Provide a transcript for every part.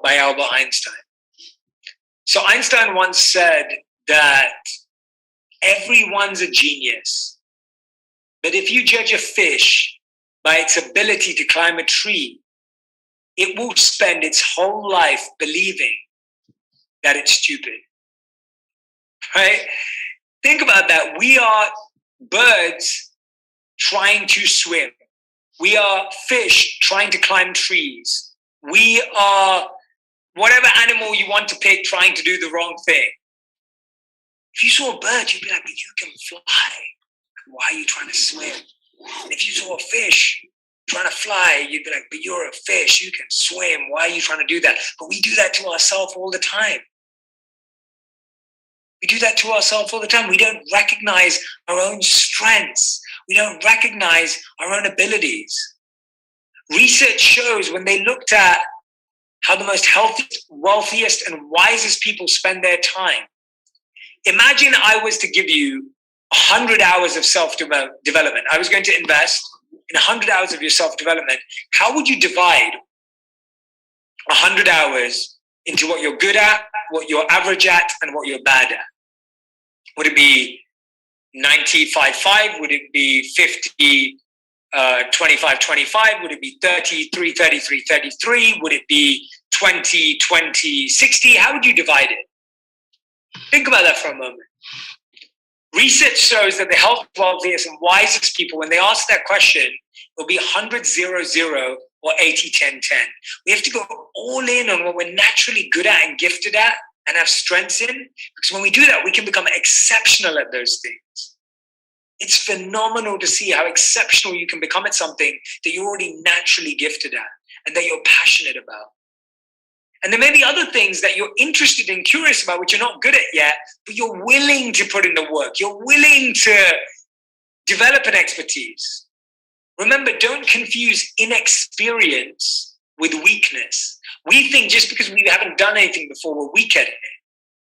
by Albert Einstein. So Einstein once said that everyone's a genius, but if you judge a fish by its ability to climb a tree, it will spend its whole life believing that it's stupid, right? Think about that. We are birds trying to swim. We are fish trying to climb trees. We are whatever animal you want to pick trying to do the wrong thing. If you saw a bird, you'd be like, but you can fly. Why are you trying to swim? And if you saw a fish trying to fly, you'd be like, but you're a fish. You can swim. Why are you trying to do that? But we do that to ourselves all the time. We do that to ourselves all the time. We don't recognize our own strengths. We don't recognize our own abilities. Research shows when they looked at how the most healthiest, wealthiest, and wisest people spend their time. Imagine I was to give you 100 hours of self-development. I was going to invest in 100 hours of your self-development. How would you divide 100 hours into what you're good at, what you're average at, and what you're bad at? Would it be 95-5? Would it be 50, 25-25? Would it be 33, 33, 33? Would it be 20, 20, 60? How would you divide it? Think about that for a moment. Research shows that the healthiest, wealthiest, and wisest people, when they ask that question, it will be 100-0-0 or 80-10-10. We have to go all in on what we're naturally good at and gifted at and have strengths in, because when we do that, we can become exceptional at those things. It's phenomenal to see how exceptional you can become at something that you're already naturally gifted at and that you're passionate about. And there may be other things that you're interested and curious about, which you're not good at yet, but you're willing to put in the work. You're willing to develop an expertise. Remember, don't confuse inexperience with weakness. We think just because we haven't done anything before, we're weak at it.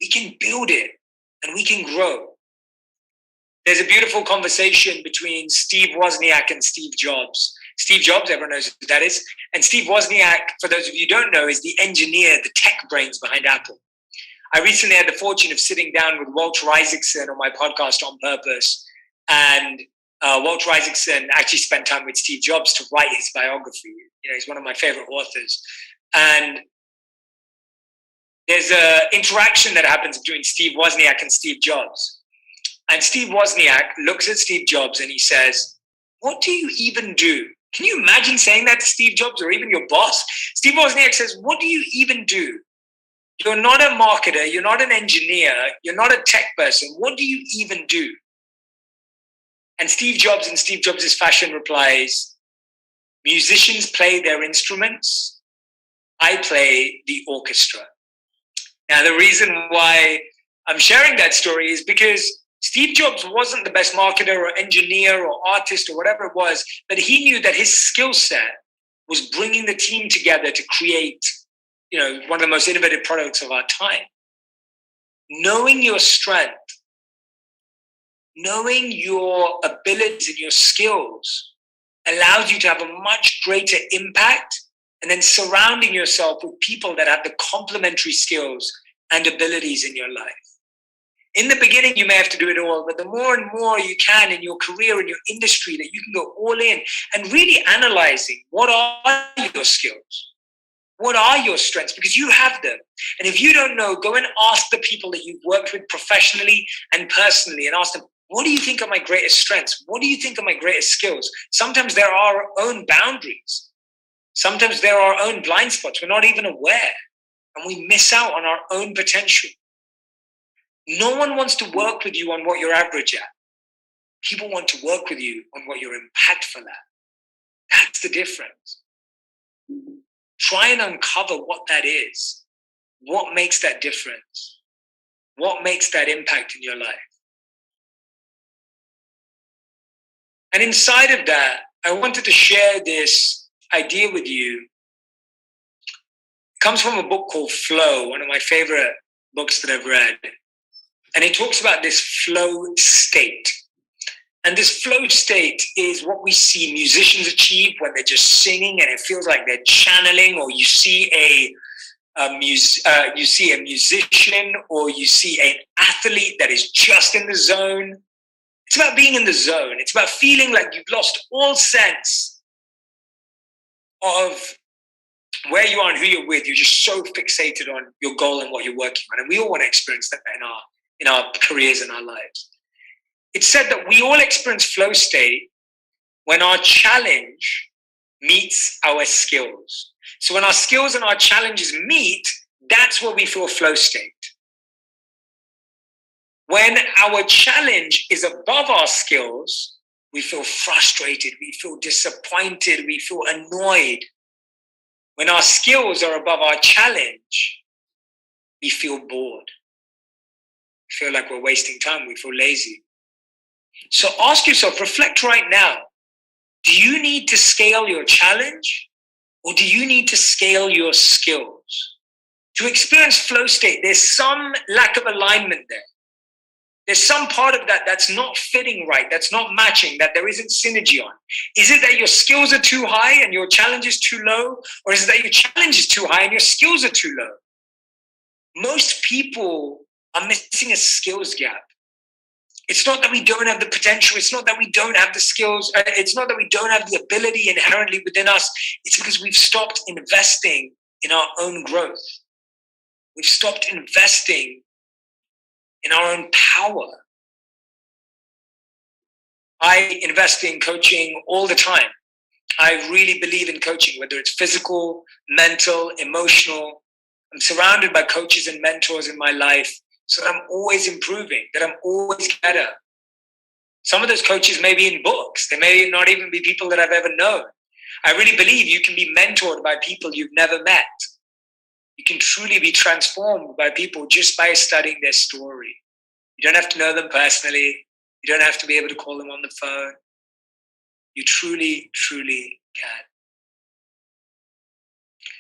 We can build it and we can grow. There's a beautiful conversation between Steve Wozniak and Steve Jobs. Steve Jobs, everyone knows who that is. And Steve Wozniak, for those of you who don't know, is the engineer, the tech brains behind Apple. I recently had the fortune of sitting down with Walter Isaacson on my podcast On Purpose. And Walter Isaacson actually spent time with Steve Jobs to write his biography. You know, he's one of my favorite authors. And there's an interaction that happens between Steve Wozniak and Steve Jobs. And Steve Wozniak looks at Steve Jobs and he says, "What do you even do?" Can you imagine saying that to Steve Jobs or even your boss? Steve Wozniak says, "What do you even do? You're not a marketer. You're not an engineer. You're not a tech person. What do you even do?" And Steve Jobs, in Steve Jobs' fashion, replies, "Musicians play their instruments. I play the orchestra." Now, the reason why I'm sharing that story is because Steve Jobs wasn't the best marketer or engineer or artist or whatever it was, but he knew that his skill set was bringing the team together to create, you know, one of the most innovative products of our time. Knowing your strength, knowing your abilities and your skills allows you to have a much greater impact, and then surrounding yourself with people that have the complementary skills and abilities in your life. In the beginning, you may have to do it all, but the more and more you can in your career, in your industry, that you can go all in and really analyzing what are your skills? What are your strengths? Because you have them. And if you don't know, go and ask the people that you've worked with professionally and personally and ask them, what do you think are my greatest strengths? What do you think are my greatest skills? Sometimes there are our own boundaries. Sometimes there are our own blind spots. We're not even aware. And we miss out on our own potential. No one wants to work with you on what you're average at. People want to work with you on what you're impactful at. That's the difference. Try and uncover what that is. What makes that difference? What makes that impact in your life? And inside of that, I wanted to share this idea with you. It comes from a book called Flow, one of my favorite books that I've read. And it talks about this flow state. And this flow state is what we see musicians achieve when they're just singing and it feels like they're channeling, or you see you see a musician, or you see an athlete that is just in the zone. It's about being in the zone. It's about feeling like you've lost all sense of where you are and who you're with. You're just so fixated on your goal and what you're working on. And we all want to experience that in our careers and our lives. It's said that we all experience flow state when our challenge meets our skills. So when our skills and our challenges meet, that's where we feel flow state. When our challenge is above our skills, we feel frustrated, we feel disappointed, we feel annoyed. When our skills are above our challenge, we feel bored. We feel like we're wasting time, we feel lazy. So ask yourself, reflect right now. Do you need to scale your challenge, or do you need to scale your skills? To experience flow state, there's some lack of alignment there. There's some part of that that's not fitting right, that's not matching, that there isn't synergy on. Is it that your skills are too high and your challenge is too low? Or is it that your challenge is too high and your skills are too low? Most people are missing a skills gap. It's not that we don't have the potential. It's not that we don't have the skills. It's not that we don't have the ability inherently within us. It's because we've stopped investing in our own growth. We've stopped investing in our own power. I invest in coaching all the time. I really believe in coaching, whether it's physical, mental, emotional. I'm surrounded by coaches and mentors in my life, so that I'm always improving, that I'm always better. Some of those coaches may be in books. They may not even be people that I've ever known. I really believe you can be mentored by people you've never met. You can truly be transformed by people just by studying their story. You don't have to know them personally. You don't have to be able to call them on the phone. You truly, truly can.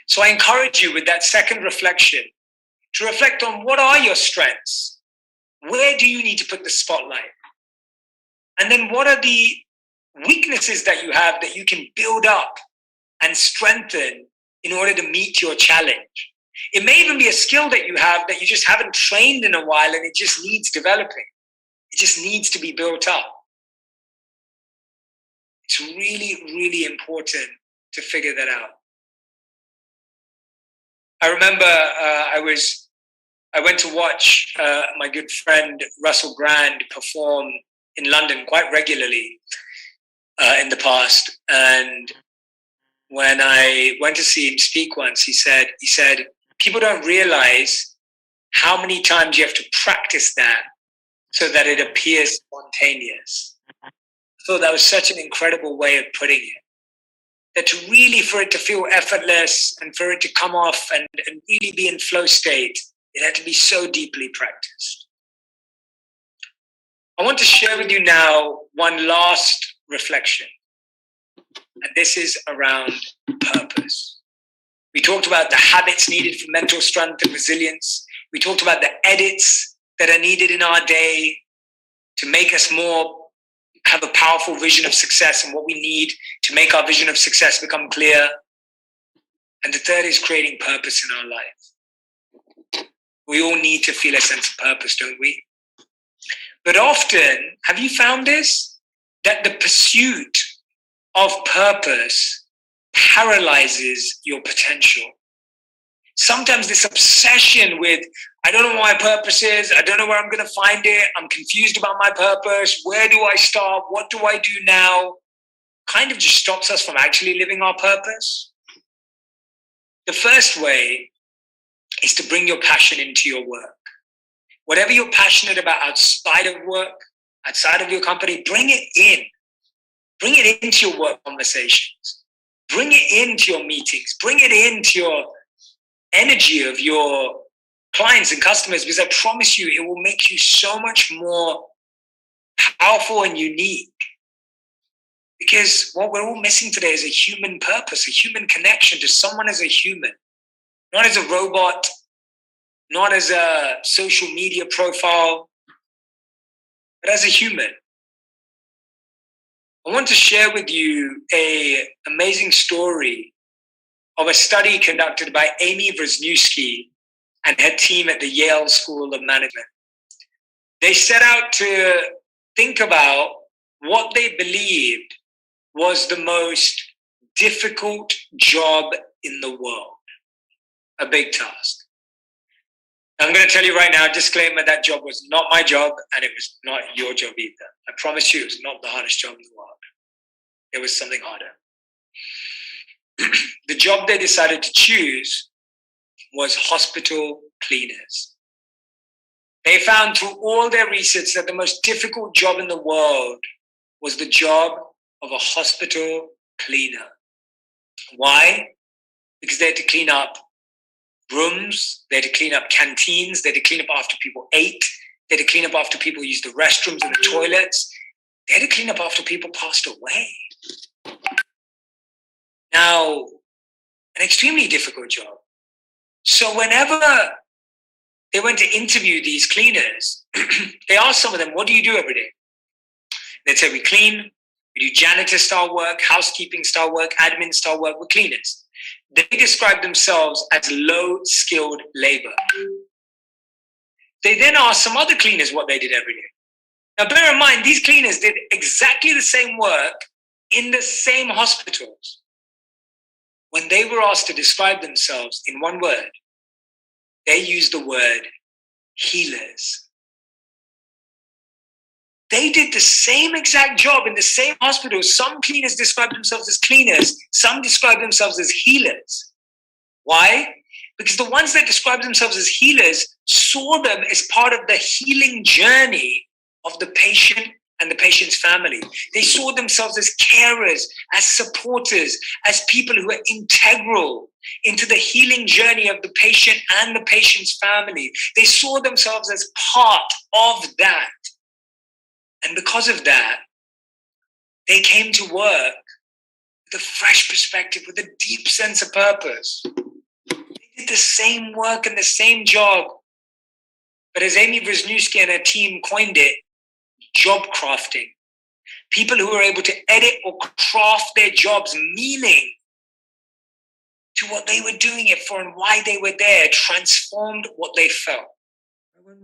So I encourage you with that second reflection to reflect on, what are your strengths? Where do you need to put the spotlight? And then what are the weaknesses that you have that you can build up and strengthen in order to meet your challenge? It may even be a skill that you have that you just haven't trained in a while, and it just needs developing. It just needs to be built up. It's really, really important to figure that out. I remember I went to watch my good friend Russell Brand perform in London quite regularly in the past. And when I went to see him speak once, he said, people don't realize how many times you have to practice that so that it appears spontaneous. I thought that was such an incredible way of putting it. That to really, for it to feel effortless and for it to come off and really be in flow state, it had to be so deeply practiced. I want to share with you now one last reflection. And this is around purpose. We talked about the habits needed for mental strength and resilience. We talked about the edits that are needed in our day to make us have a powerful vision of success and what we need to make our vision of success become clear. And the third is creating purpose in our life. We all need to feel a sense of purpose, don't we? But often, have you found this? That the pursuit of purpose paralyzes your potential. Sometimes this obsession with, I don't know what my purpose is, I don't know where I'm going to find it, I'm confused about my purpose, where do I start, what do I do now, kind of just stops us from actually living our purpose. The first way is to bring your passion into your work. Whatever you're passionate about outside of work, outside of your company, bring it in. Bring it into your work conversations. Bring it into your meetings. Bring it into your energy of your clients and customers, because I promise you, it will make you so much more powerful and unique. Because what we're all missing today is a human purpose, a human connection to someone as a human, not as a robot, not as a social media profile, but as a human. I want to share with you an amazing story of a study conducted by Amy Wisniewski and her team at the Yale School of Management. They set out to think about what they believed was the most difficult job in the world. A big task. I'm going to tell you right now, disclaimer, that job was not my job and it was not your job either. I promise you it was not the hardest job in the world. It was something harder. The job they decided to choose was hospital cleaners. They found through all their research that the most difficult job in the world was the job of a hospital cleaner. Why? Because they had to clean up rooms, they had to clean up canteens, they had to clean up after people ate, they had to clean up after people used the restrooms and the toilets, they had to clean up after people passed away. Now, an extremely difficult job. So whenever they went to interview these cleaners, they asked some of them, what do you do every day? They'd say, we clean, we do janitor style work, housekeeping style work, admin style work, we're cleaners. They describe themselves as low-skilled labor. They then asked some other cleaners what they did every day. Now, bear in mind, these cleaners did exactly the same work in the same hospitals. When they were asked to describe themselves in one word, they used the word healers. They did the same exact job in the same hospital. Some cleaners described themselves as cleaners. Some described themselves as healers. Why? Because the ones that described themselves as healers saw them as part of the healing journey of the patient and the patient's family. They saw themselves as carers, as supporters, as people who are integral into the healing journey of the patient and the patient's family. They saw themselves as part of that. And because of that, they came to work with a fresh perspective, with a deep sense of purpose. They did the same work and the same job. But as Amy Wisniewski and her team coined it, job crafting. People who were able to edit or craft their jobs meaning to what they were doing it for and why they were there, transformed what they felt.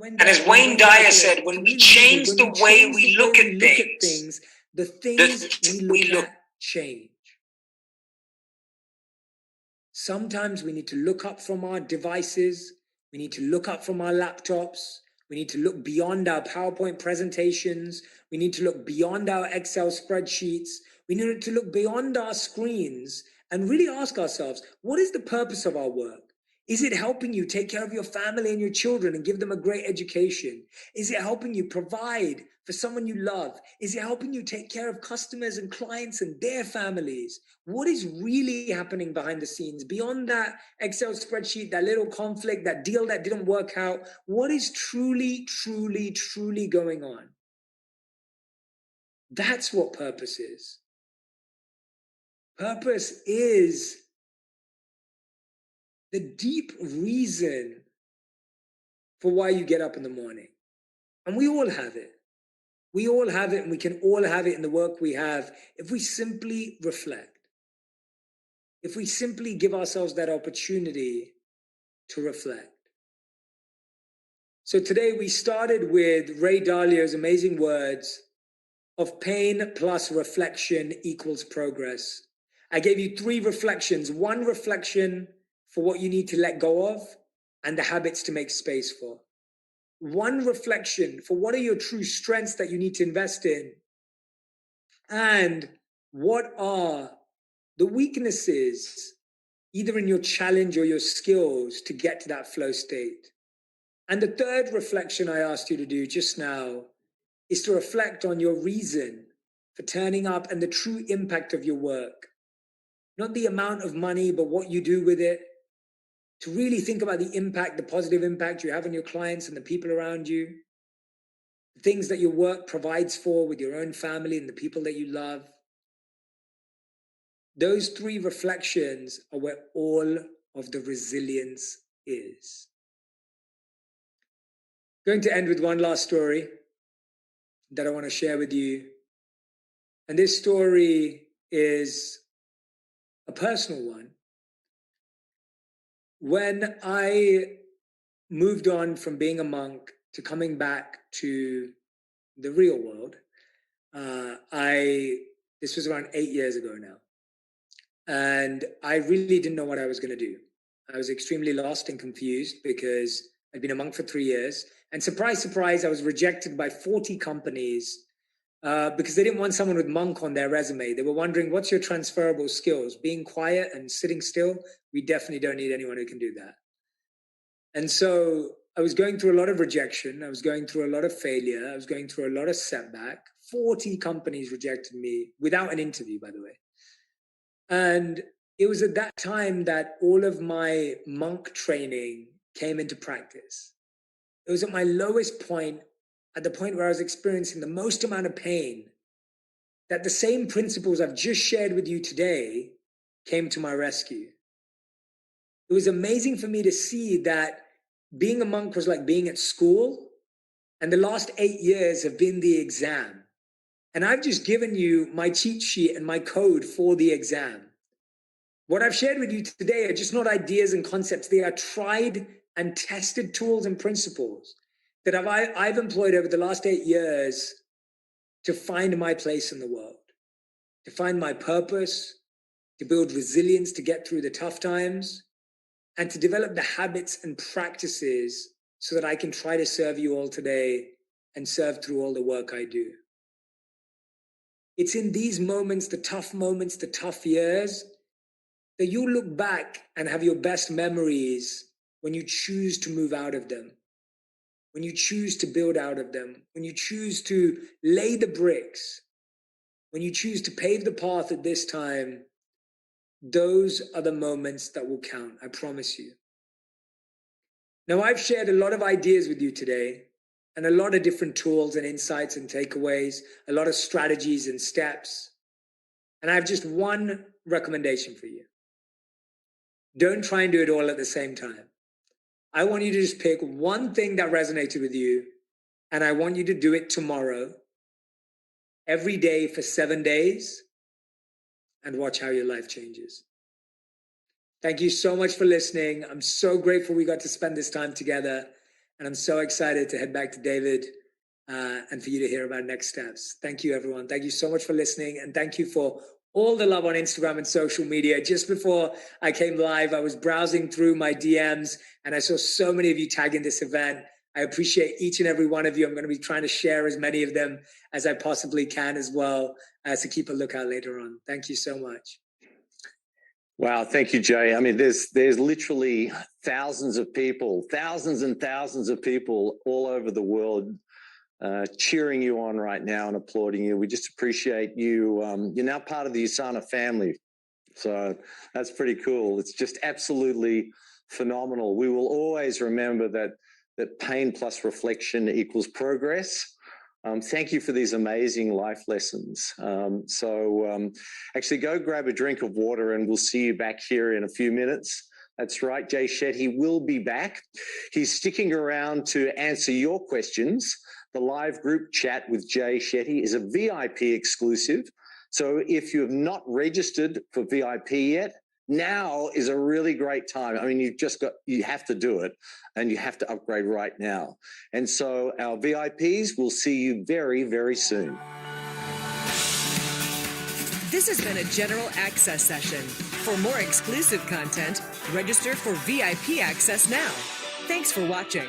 And as Wayne Dyer said, when we change the way we look at things, the things we look at change. Sometimes we need to look up from our devices. We need to look up from our laptops. We need to look beyond our PowerPoint presentations. We need to look beyond our Excel spreadsheets. We need to look beyond our screens and really ask ourselves, what is the purpose of our work? Is it helping you take care of your family and your children and give them a great education? Is it helping you provide for someone you love? Is it helping you take care of customers and clients and their families? What is really happening behind the scenes beyond that Excel spreadsheet, that little conflict, that deal that didn't work out? What is truly, truly, truly going on? That's what purpose is. Purpose is the deep reason for why you get up in the morning. And we all have it. We all have it, and we can all have it in the work we have if we simply reflect. If we simply give ourselves that opportunity to reflect. So today we started with Ray Dalio's amazing words of pain plus reflection equals progress. I gave you 3 reflections. 1 reflection for what you need to let go of and the habits to make space for. 1 reflection for what are your true strengths that you need to invest in, and what are the weaknesses either in your challenge or your skills to get to that flow state. And the 3rd reflection I asked you to do just now is to reflect on your reason for turning up and the true impact of your work. Not the amount of money, but what you do with it. To really think about the impact, the positive impact you have on your clients and the people around you. The things that your work provides for with your own family and the people that you love. Those 3 reflections are where all of the resilience is. Going to end with one last story that I want to share with you. And this story is a personal one. when I moved on from being a monk to coming back to the real world, this was around 8 years ago now. And I really didn't know what I was going to do. I was extremely lost and confused because I'd been a monk for 3 years. And surprise, surprise, I was rejected by 40 companies because they didn't want someone with monk on their resume. They were wondering, what's your transferable skills? Being quiet and sitting still? We definitely don't need anyone who can do that. And so I was going through a lot of rejection. I was going through a lot of failure. I was going through a lot of setback. 40 companies rejected me without an interview, by the way. And it was at that time that all of my monk training came into practice. It was at my lowest point, at the point where I was experiencing the most amount of pain, that the same principles I've just shared with you today came to my rescue. It was amazing for me to see that being a monk was like being at school, and the last 8 years have been the exam. And I've just given you my cheat sheet and my code for the exam. What I've shared with you today are just not ideas and concepts. They are tried and tested tools and principles that I've employed over the last 8 years to find my place in the world, to find my purpose, to build resilience, to get through the tough times, and to develop the habits and practices so that I can try to serve you all today and serve through all the work I do. It's in these moments, the tough years, that you look back and have your best memories when you choose to move out of them, when you choose to build out of them, when you choose to lay the bricks, when you choose to pave the path at this time. Those are the moments that will count, I promise you. Now, I've shared a lot of ideas with you today, and a lot of different tools and insights and takeaways, a lot of strategies and steps. And I have just one recommendation for you. Don't try and do it all at the same time. I want you to just pick one thing that resonated with you, and I want you to do it tomorrow, every day for 7 days, and watch how your life changes. Thank you so much for listening. I'm so grateful we got to spend this time together, and I'm so excited to head back to David and for you to hear about next steps. Thank you, everyone. Thank you so much for listening, and thank you for all the love on Instagram and social media. Just before I came live, I was browsing through my DMs, and I saw so many of you tagging this event. I appreciate each and every one of you. I'm going to be trying to share as many of them as I possibly can as well, so keep a lookout later on. Thank you so much. Wow, thank you, Jay. I mean, there's literally thousands and thousands of people all over the world cheering you on right now and applauding you. We just appreciate you. You're now part of the Usana family. So that's pretty cool. It's just absolutely phenomenal. We will always remember that pain plus reflection equals progress. Thank you for these amazing life lessons. Actually go grab a drink of water and we'll see you back here in a few minutes. That's right, Jay Shetty will be back. He's sticking around to answer your questions. The live group chat with Jay Shetty is a VIP exclusive. So if you have not registered for VIP yet, now is a really great time. I mean, you have to do it and you have to upgrade right now. And so our VIPs will see you very, very soon. This has been a general access session. For more exclusive content, register for VIP access now. Thanks for watching.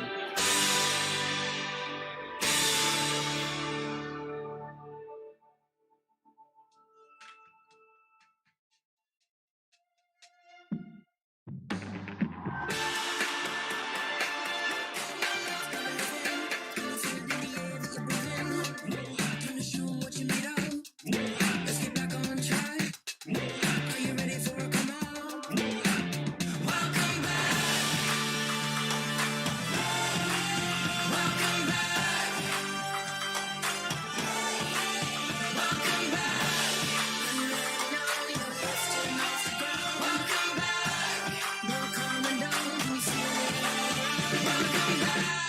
Welcome back.